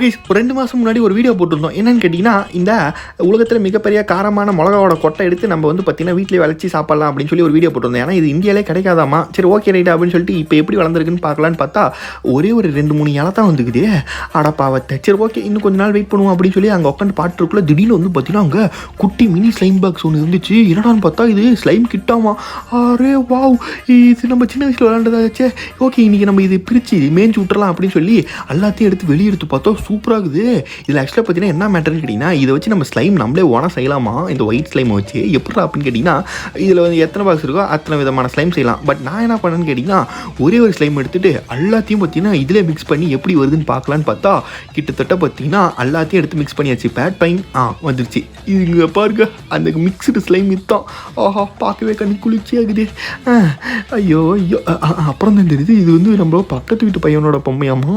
Guys 2 மாதம் முன்னாடி ஒரு வீடியோ போட்டிருந்தோம். என்னன்னு கேட்டிங்கன்னா, இந்த உலகத்தில் மிகப்பெரிய காரமான மிளகாவோட கொட்டை எடுத்து நம்ம வந்து பார்த்தீங்கன்னா வீட்டிலே விளைச்சி சாப்பிடலாம் அப்படின்னு சொல்லி ஒரு வீடியோ போட்டிருந்தோம். ஏன்னா இது இந்தியாவிலே கிடைக்காதாமா. சரி ஓகே ரைட் அப்படின்னு சொல்லிட்டு இப்போ எப்படி வளர்ந்துருக்குன்னு பார்க்கலான்னு பார்த்தா ஒரே ஒரு 2-3 இலை தான் வந்துக்குது. அடப்பாவத்தை சரி ஓகே இன்னும் கொஞ்ச நாள் வெயிட் பண்ணுவோம் அப்படின்னு சொல்லி அங்கே உட்காந்து பாட்டுருக்குள்ள திடீர்னு வந்து பார்த்தீங்கன்னா அங்கே குட்டி மினி ஸ்லைம் பாக்ஸ் ஒன்று இருந்துச்சு. என்னடான்னு பார்த்தா இது ஸ்லைம் கிட்டாமா. அரே வாவ், இது நம்ம சின்ன வயசில் விளாண்டதாச்சே. ஓகே இன்றைக்கி நம்ம இது பிரித்து மேய்ஞ்சி விட்டுறலாம் அப்படின்னு சொல்லி எல்லாத்தையும் எடுத்து வெளியே எடுத்து பார்த்தோம். சூப்பராக இருக்குது. இதில் ஆக்சுவலாக பார்த்தீங்கன்னா என்ன மேட்டர்னு கேட்டிங்கன்னா, இதை வச்சு நம்ம ஸ்லைம் நம்மளே ஓனாக செய்யலாமா. இந்த ஒயிட் ஸ்லைமை வச்சு எப்படி அப்படின்னு கேட்டிங்கன்னா, இதில் வந்து எத்தனை பாக்ஸ் இருக்கோ அத்தனை விதமான ஸ்லைம் செய்யலாம். பட் நான் என்ன பண்ணேன்னு கேட்டிங்கன்னா, ஒரே ஒரு ஸ்லைம் எடுத்துகிட்டு எல்லாத்தையும் பார்த்தீங்கன்னா இதிலே மிக்ஸ் பண்ணி எப்படி வருதுன்னு பார்க்கலான்னு பார்த்தா கிட்டத்தட்ட பார்த்தீங்கன்னா எல்லாத்தையும் எடுத்து மிக்ஸ் பண்ணியாச்சு. பேட் பைன் வந்துருச்சு. இங்கே பாருங்க அந்த மிக்ஸ்டு ஸ்லைம் தான். ஆஹா பார்க்கவே கண்ணு குளிர்ச்சி ஆகுது. ஐயோ ஐயோ அப்புறம் தான் தெரியுது இது வந்து நம்ம பக்கத்து வீட்டு பையனோட பொம்மையாமா.